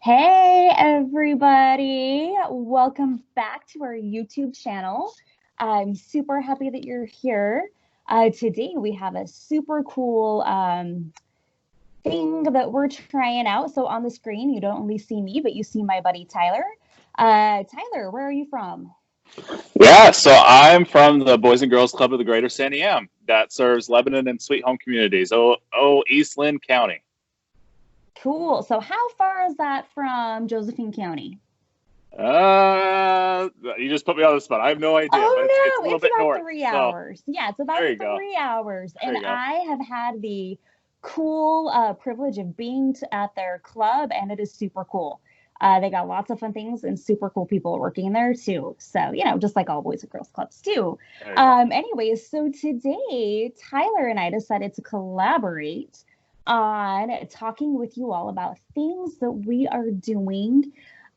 Hey everybody, welcome back to our YouTube channel. I'm super happy that you're here. Today we have a super cool thing that we're trying out. So on the screen, you don't only see me, but you see my buddy Tyler. Tyler, where are you from? Yeah, so I'm from the Boys and Girls Club of the Greater San Am that serves Lebanon and Sweet Home communities. East Lynn County. Cool. So how far is that from Josephine County? You just put me on the spot. I have no idea, but it's a Oh no, little it's bit about north. three So hours. Yeah, it's about there you go. 3 hours. There And you go. I have had the cool privilege of being at their club, and it is super cool. They got lots of fun things and super cool people working there too. So, just like all boys and girls clubs too. There you go. Anyways, so today, Tyler and I decided to collaborate on talking with you all about things that we are doing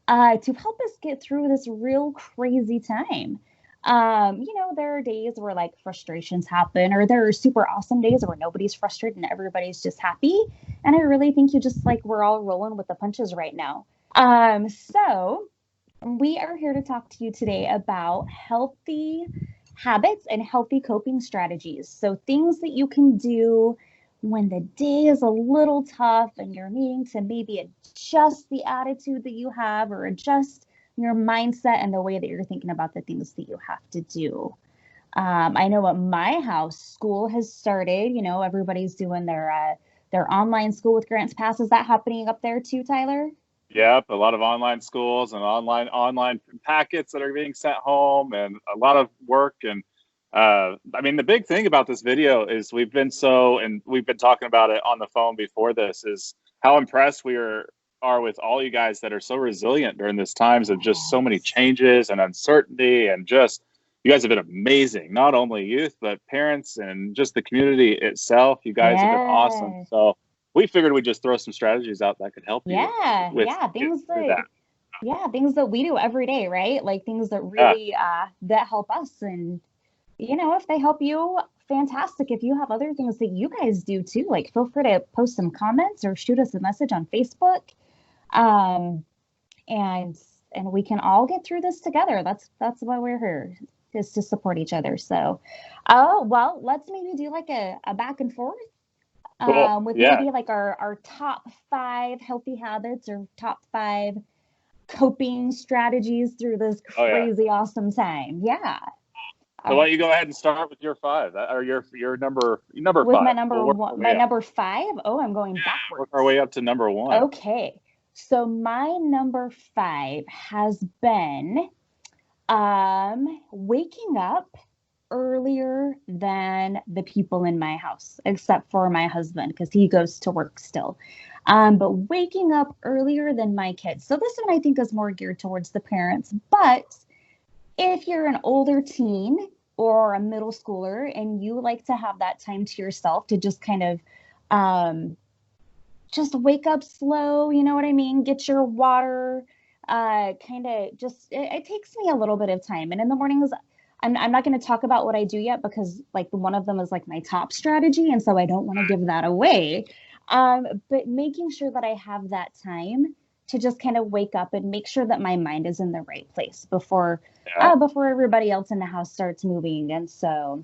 to help us get through this real crazy time. There are days where like frustrations happen, or there are super awesome days where nobody's frustrated and everybody's just happy. And I really think you just like we're all rolling with the punches right now. So we are here to talk to you today about healthy habits and healthy coping strategies. So things that you can do when the day is a little tough and you're needing to maybe adjust the attitude that you have or adjust your mindset and the way that you're thinking about the things that you have to do. I know at my house, school has started. Everybody's doing their online school with grants pass. Is that happening up there too, Tyler? Yep, a lot of online schools and online packets that are being sent home, and a lot of work. And I mean, the big thing about this video is we've been talking about it on the phone before this, is how impressed we are with all you guys that are so resilient during this times of just so many Yes. changes and uncertainty, and just you guys have been amazing. Not only youth, but parents and just the community itself. You guys have been awesome. Yes. So we figured we'd just throw some strategies out that could help you Yeah, with yeah, getting through that. things that we do every day, right? Like things that Yeah, really that help us. And if they help you, fantastic. If you have other things that you guys do too, like feel free to post some comments or shoot us a message on Facebook. Um, and and we can all get through this together. That's why we're here, is to support each other. So, oh well, let's maybe do like a back and forth cool. with Yeah, maybe like our top five healthy habits or top five coping strategies through this oh yeah. crazy awesome time. Yeah. So why Uh, don't you go ahead and start with your five, or your number with my five? number We'll work our one, my way up. number five. Oh, I'm going Work our backwards. way up to number one. Okay. So my number five has been waking up earlier than the people in my house, except for my husband, because he goes to work still. But waking up earlier than my kids. So this one I think is more geared towards the parents. But if you're an older teen or a middle schooler and you like to have that time to yourself to just kind of um, just wake up slow, you know what I mean? Get your water, kind of just, it takes me a little bit of time. And in the mornings, I'm not going to talk about what I do yet because like one of them is like my top strategy. And so I don't want to give that away. But making sure that I have that time to just kind of wake up and make sure that my mind is in the right place Yeah, before everybody else in the house starts moving. And so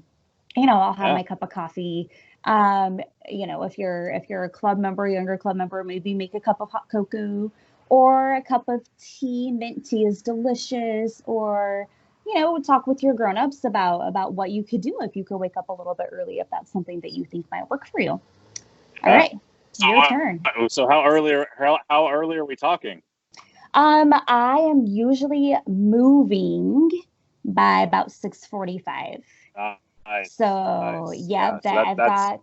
I'll have yeah. my cup of coffee. Um, if you're a club member, younger club member, maybe make a cup of hot cocoa or a cup of tea. Mint tea is delicious. Or talk with your grown-ups about what you could do if you could wake up a little bit early, if that's something that you think might work for you. All Yeah. right, So your turn. so how early are we talking? I am usually moving by about 6:45. Nice, So nice. yeah, Yeah. So that I've that's got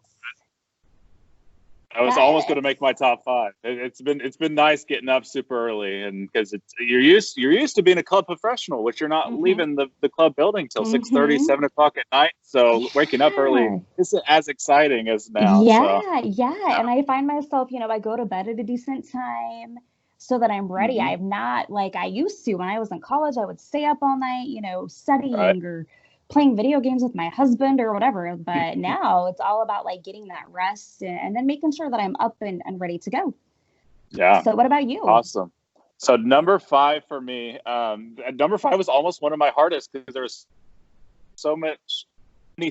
I was that almost going to it's make my top five. It's been nice getting up super early, and because you're used to being a club professional, which you're not mm-hmm. leaving the club building till 6:30, Mm-hmm. 7 o'clock at night. So waking up early Yeah. isn't as exciting as now. So Yeah. Yeah. And I find myself, I go to bed at a decent time so that I'm ready. hmm I'm not like I used to when I was in college. I would stay up all night, right. studying or playing video games with my husband or whatever. But now it's all about like getting that rest and then making sure that I'm up and ready to go. Yeah, So what about you? awesome. So number 5 for me, number 5 was almost one of my hardest because there was so many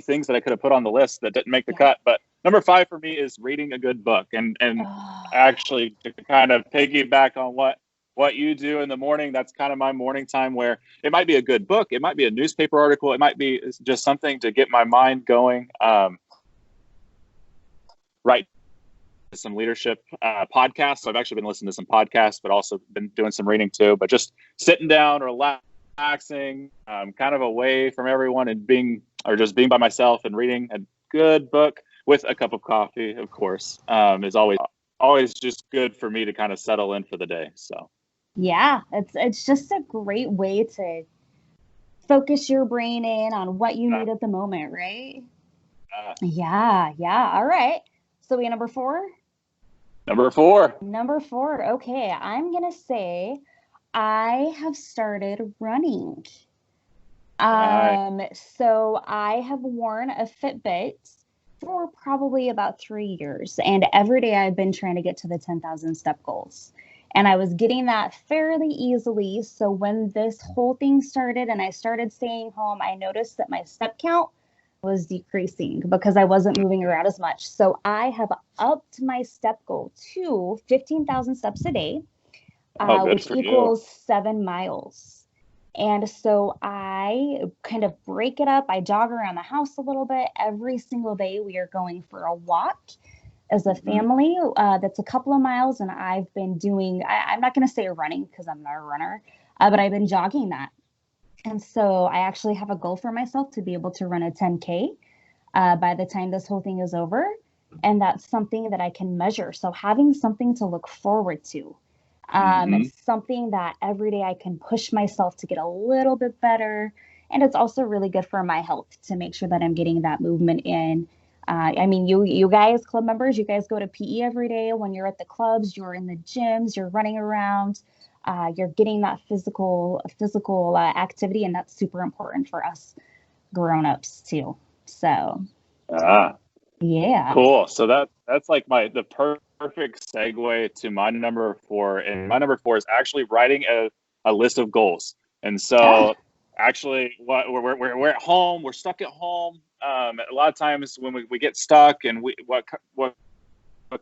things that I could have put on the list that didn't make the cut. But number 5 for me is reading a good book, and actually to kind of piggyback on what you do in the morning, that's kind of my morning time, where it might be a good book, it might be a newspaper article, it might be just something to get my mind going. Right. Some leadership podcasts. So I've actually been listening to some podcasts, but also been doing some reading too. But just sitting down, relaxing, kind of away from everyone, and being by myself and reading a good book with a cup of coffee, of course, is always just good for me to kind of settle in for the day. So yeah, it's just a great way to focus your brain in on what you need at the moment, right? Yeah. All right. So we number 4? Number 4. Number 4. Okay. I'm going to say I have started running. So I have worn a Fitbit for probably about 3 years. And every day I've been trying to get to the 10,000 step goals. And I was getting that fairly easily. So when this whole thing started and I started staying home, I noticed that my step count was decreasing because I wasn't moving around as much. So I have upped my step goal to 15,000 steps a day, which equals 7 miles. And so I kind of break it up. I jog around the house a little bit. Every single day we are going for a walk as a family. That's a couple of miles. And I've been doing, I'm not going to say running because I'm not a runner, but I've been jogging that. And so I actually have a goal for myself to be able to run a 10K by the time this whole thing is over. And that's something that I can measure. So having something to look forward to, something that every day I can push myself to get a little bit better. And it's also really good for my health to make sure that I'm getting that movement in. I mean, you guys, club members, you guys go to PE every day. When you're at the clubs, you're in the gyms, you're running around. You're getting that physical activity, and that's super important for us grown-ups too. So, yeah, cool. So that's like the perfect segue to my number 4, and my number 4 is actually writing a list of goals. And so, actually, we're at home, we're stuck at home. A lot of times when we get stuck, and what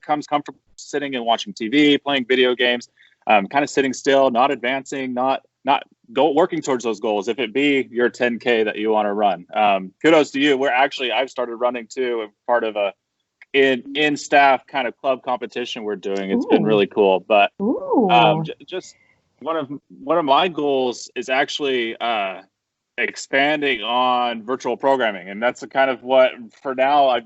comes comfortable, sitting and watching TV, playing video games. Kind of sitting still, not advancing, not working towards those goals. If it be your 10K that you want to run, kudos to you. I've started running too, part of a in staff kind of club competition we're doing. It's been really cool. But just one of my goals is actually expanding on virtual programming, and that's kind of what for now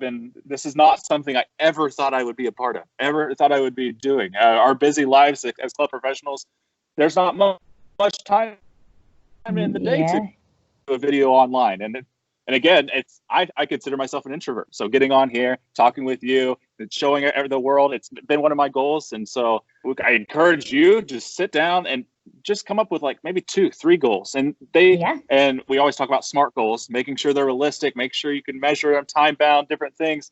this is not something I ever thought I would be a part of, ever thought I would be doing. Our busy lives as club professionals, there's not much time in the day to do a video online, and again, I consider myself an introvert, so getting on here, talking with you, and showing the world, it's been one of my goals. And so I encourage you to sit down and just come up with like maybe 2-3 goals, and and we always talk about SMART goals, making sure they're realistic, make sure you can measure them, time bound, different things.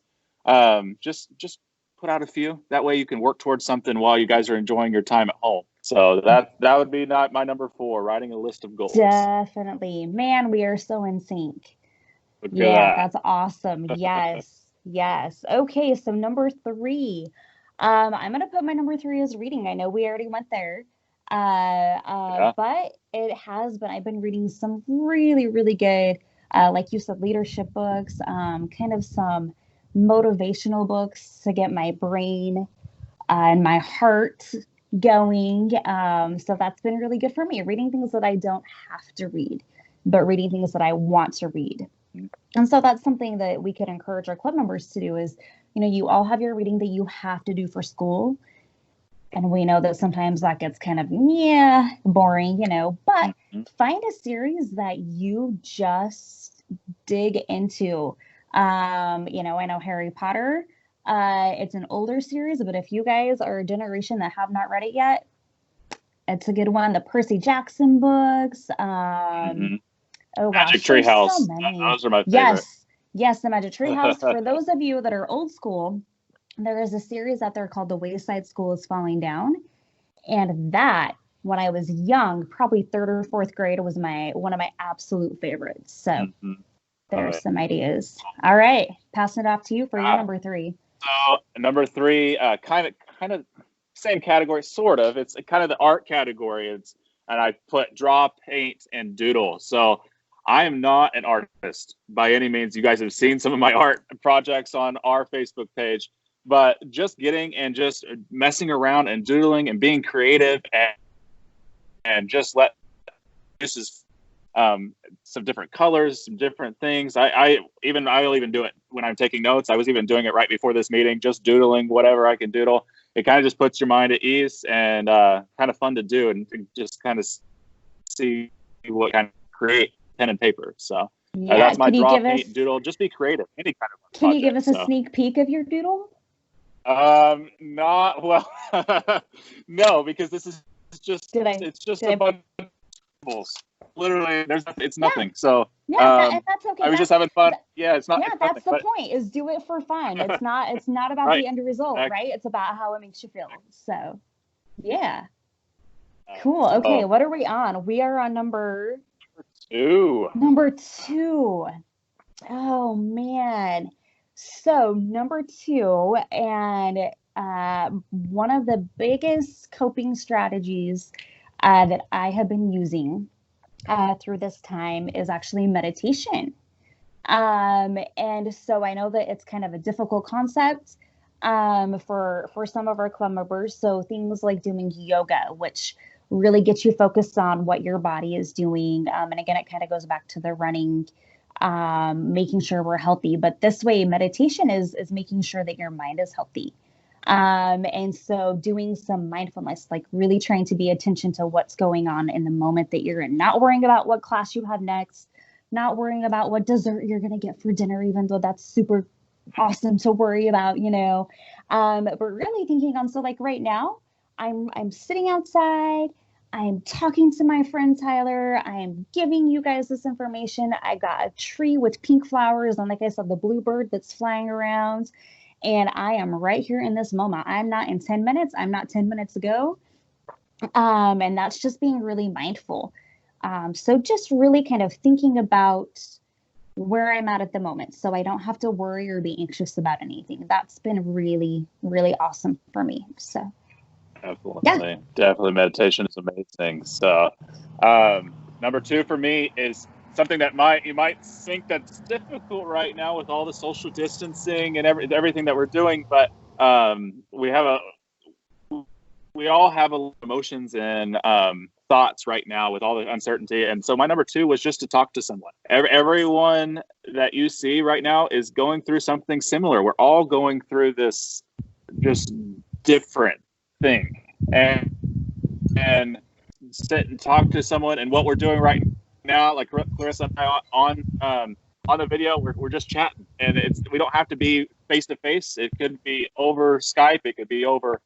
Just put out a few, that way you can work towards something while you guys are enjoying your time at home. So that would be my number 4, writing a list of goals. Definitely, man, we are so in sync. That's awesome. Yes. Okay, so number 3, I'm gonna put my number 3 as reading. I know we already went there. But I've been reading some really, really good, like you said, leadership books, kind of some motivational books to get my brain and my heart going. So that's been really good for me, reading things that I don't have to read, but reading things that I want to read. And so that's something that we could encourage our club members to do is, you all have your reading that you have to do for school. And we know that sometimes that gets kind of, boring, but find a series that you just dig into. I know Harry Potter, it's an older series, but if you guys are a generation that have not read it yet, it's a good one. The Percy Jackson books. Oh gosh, Magic Tree House. So many. Those are my favorite. Yes, the Magic Tree House. For those of you that are old school, there is a series out there called The Wayside School is Falling Down. And that when I was young, probably third or fourth grade, was one of my absolute favorites. So there's some ideas. All right, passing it off to you for your number 3. So number 3, kind of same category, sort of. It's kind of the art category. And I put draw, paint, and doodle. So I am not an artist by any means. You guys have seen some of my art projects on our Facebook page, but just getting and just messing around and doodling and being creative and just this is some different colors, some different things. I'll even do it when I'm taking notes. I was even doing it right before this meeting, just doodling whatever I can doodle. It kind of just puts your mind at ease and kind of fun to do and just kind of see what kind of create pen and paper. So that's my draw, paint, doodle. Just be creative. Any kind of Can you give us a sneak peek of your doodle? Not well. No, because this is just a bunch of symbols. Literally, it's nothing. So that's okay. I was just having fun. It's not. Yeah, that's the point. Is do it for fun. It's not about the end result, right? It's about how it makes you feel. So, yeah. Cool. Okay, what are we on? We are on number 2. Number 2. Oh man. So number 2, and one of the biggest coping strategies that I have been using through this time is actually meditation. And so I know that it's kind of a difficult concept for some of our club members. So things like doing yoga, which really gets you focused on what your body is doing. And again, it kind of goes back to the running, making sure we're healthy. But this way, meditation is making sure that your mind is healthy. And so doing some mindfulness, like really trying to be attention to what's going on in the moment that you're in, not worrying about what class you have next, not worrying about what dessert you're going to get for dinner, even though that's super awesome to worry about, but really thinking on, so like right now I'm sitting outside, I'm talking to my friend Tyler, I'm giving you guys this information. I got a tree with pink flowers and, like I said, the bluebird that's flying around. And I am right here in this moment. I'm not in 10 minutes. I'm not 10 minutes ago. And that's just being really mindful. So just really kind of thinking about where I'm at the moment, so I don't have to worry or be anxious about anything. That's been really, really awesome for me. So definitely meditation is amazing. So number 2 for me is something that you might think that's difficult right now with all the social distancing and everything that we're doing, but we all have emotions and thoughts right now with all the uncertainty. And so my number 2 was just to talk to someone. Everyone that you see right now is going through something similar. We're all going through this just different thing, and sit and talk to someone. And what we're doing right now, like Clarissa and I on the video, we're just chatting, and we don't have to be face to face. It could be over Skype. It could be over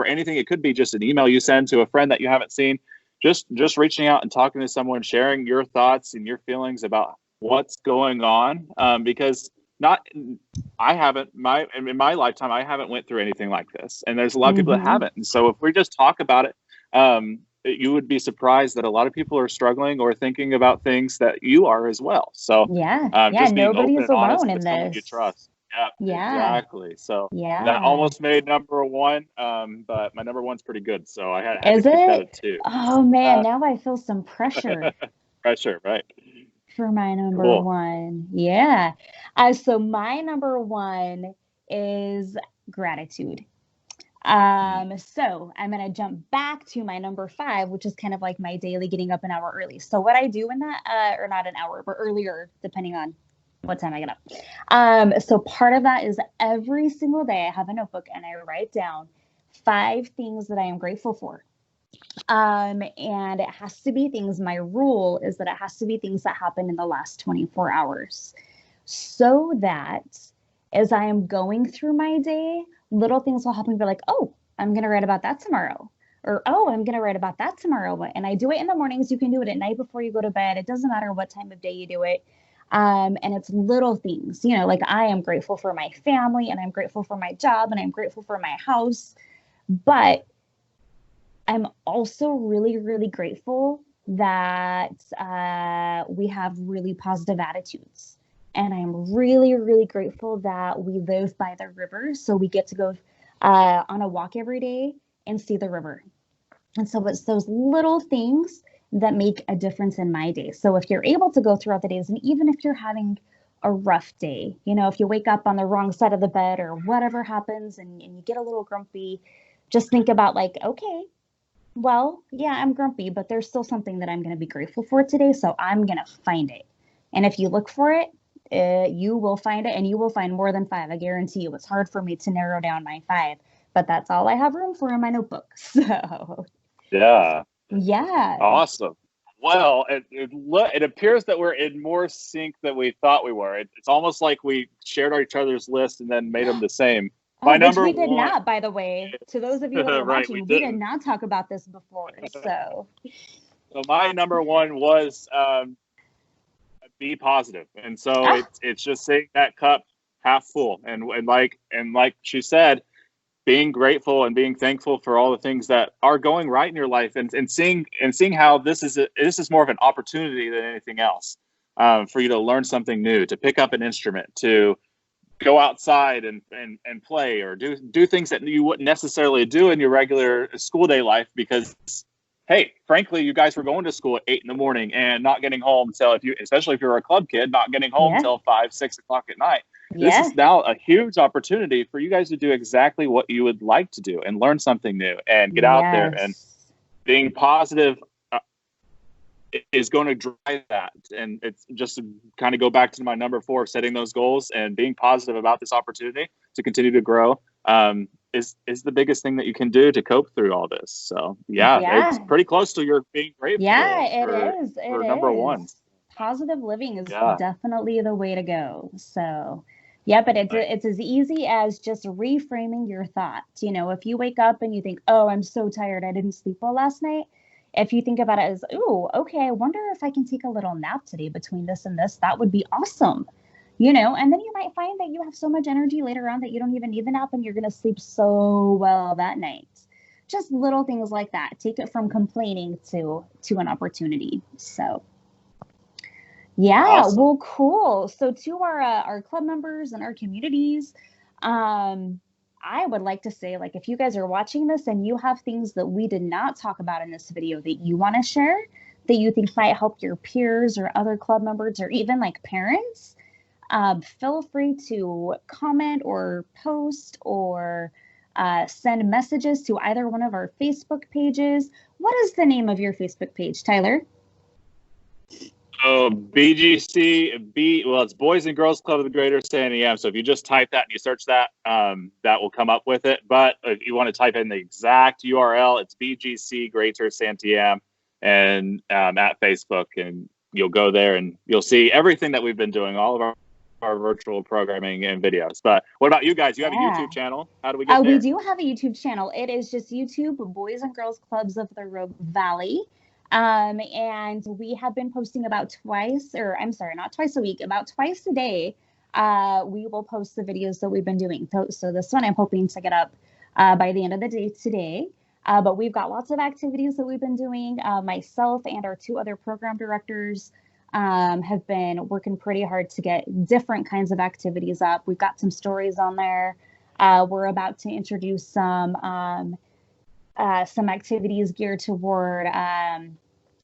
anything. It could be just an email you send to a friend that you haven't seen. Just reaching out and talking to someone, sharing your thoughts and your feelings about what's going on. Because in my lifetime, I haven't went through anything like this, and there's a lot of people that haven't. And so if we just talk about it, you would be surprised that a lot of people are struggling or thinking about things that you are as well. So just being nobody's alone in this. You trust. Yeah, exactly. So that almost made number 1, but my number 1's pretty good. So I had to keep that at 2. Oh man, now I feel some pressure. Pressure, right? For my number 1, yeah. So my number 1 is gratitude. So I'm going to jump back to my number 5, which is kind of like my daily getting up an hour early. So what I do in that, or not an hour, but earlier, depending on what time I get up. So part of that is every single day I have a notebook and I write down 5 things that I am grateful for. And it has to be things, my rule is that it has to be things that happened in the last 24 hours. So that as I am going through my day, little things will help me be like, oh, I'm going to write about that tomorrow. Or, oh, I'm going to write about that tomorrow. And I do it in the mornings. You can do it at night before you go to bed. It doesn't matter what time of day you do it. And it's little things, like I am grateful for my family and I'm grateful for my job and I'm grateful for my house. But I'm also really, really grateful that we have really positive attitudes. And I'm really, really grateful that we live by the river. So we get to go on a walk every day and see the river. And so it's those little things that make a difference in my day. So if you're able to go throughout the days, and even if you're having a rough day, you know, if you wake up on the wrong side of the bed or whatever happens and you get a little grumpy, just think about like, okay, well, yeah, I'm grumpy, but there's still something that I'm going to be grateful for today. So I'm going to find it. And if you look for it, you will find it, and you will find more than five. I guarantee you. It's hard for me to narrow down my five, but that's all I have room for in my notebook. So, Yeah. yeah. Awesome. Well, it appears that we're in more sync than we thought we were. It's almost like we shared each other's list and then made them the same. Oh, My which number we did one, not, by the way. To those of you that are right? We watching, we did didn't. not talk about this before. So, So my number one was be positive, and so ah, it's just seeing that cup half full, and like she said, being grateful and being thankful for all the things that are going right in your life, and seeing how this is more of an opportunity than anything else, for you to learn something new, to pick up an instrument, to go outside and play, or do things that you wouldn't necessarily do in your regular school day life, because hey, frankly, you guys were going to school at 8 in the morning and not getting home till, especially if you're a club kid, not getting home yeah, till 5, 6 o'clock at night. This yeah, is now a huge opportunity for you guys to do exactly what you would like to do and learn something new and get out there, and yes, being positive is going to drive that. And it's just to kind of go back to my number 4, setting those goals and being positive about this opportunity to continue to grow, is the biggest thing that you can do to cope through all this. So yeah, it's yeah. pretty close to your being Yeah, grateful it is. for It number is. one. Positive living is Yeah. definitely the way to go. So, yeah, but it's as easy as just reframing your thoughts. You know, if you wake up and you think, "Oh, I'm so tired. I didn't sleep well last night." If you think about it as, "Ooh, okay, I wonder if I can take a little nap today between this and this. That would be awesome." You know, and then you might find that you have so much energy later on that you don't even need the nap and you're going to sleep so well that night. Just little things like that. Take it from complaining to an opportunity. So, yeah, Awesome. well, cool. So to our club members and our communities, um, I would like to say, like, if you guys are watching this and you have things that we did not talk about in this video that you want to share, that you think might help your peers or other club members or even like parents, feel free to comment or post or send messages to either one of our Facebook pages. What is the name of your Facebook page, Tyler? So well, it's Boys and Girls Club of the Greater San Diego. So if you just type that and you search that, that will come up with it. But if you want to type in the exact URL, it's BGC Greater San Diego, and at Facebook, and you'll go there and you'll see everything that we've been doing, all of our virtual programming and videos. But what about you guys? You have a Yeah. YouTube channel. How do we get We there? do have a YouTube channel. It is just YouTube Boys and Girls Clubs of the Rogue Valley. And we have been posting about twice, or I'm sorry, not twice a week, about twice a day. We will post the videos that we've been doing. So this one I'm hoping to get up by the end of the day today. But we've got lots of activities that we've been doing. Myself and our 2 other program directors have been working pretty hard to get different kinds of activities up. We've got some stories on there. We're about to introduce some activities geared toward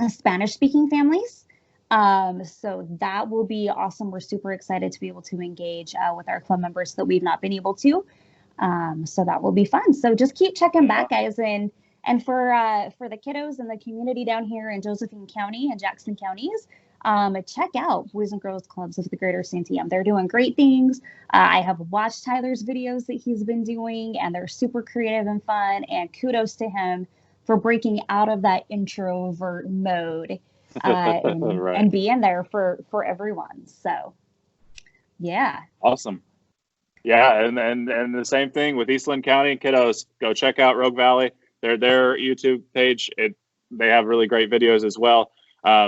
Spanish-speaking families. So that will be awesome. We're super excited to be able to engage with our club members that we've not been able to. So that will be fun. So just keep checking back, guys, and for the kiddos in the community down here in Josephine County and Jackson counties, check out Boys and Girls Clubs of the Greater San Diego. They're doing great things. I have watched Tyler's videos that he's been doing, and they're super creative and fun. And kudos to him for breaking out of that introvert mode Right. and being there for everyone. So, yeah. Awesome. Yeah, and the same thing with Eastland County kiddos. Go check out Rogue Valley. Their YouTube page. They have really great videos as well.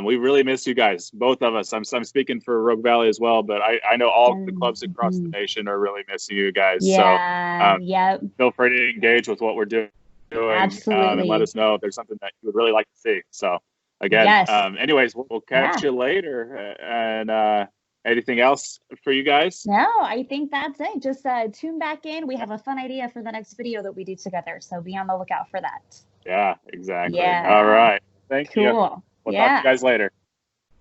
We really miss you guys, both of us. I'm speaking for Rogue Valley as well, but I know all the clubs across the nation are really missing you guys. So Yeah. Yep. feel free to engage with what we're doing doing, and let Absolutely. us know if there's something that you would really like to see. So again, Yes. anyways, we'll catch Yeah. you later. And anything else for you guys? No, I think that's it. Just tune back in. We have a fun idea for the next video that we do together. So be on the lookout for that. Yeah, exactly. All Yeah. right. Thank you. Cool. We'll talk to Yeah. you guys later.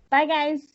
Bye, guys.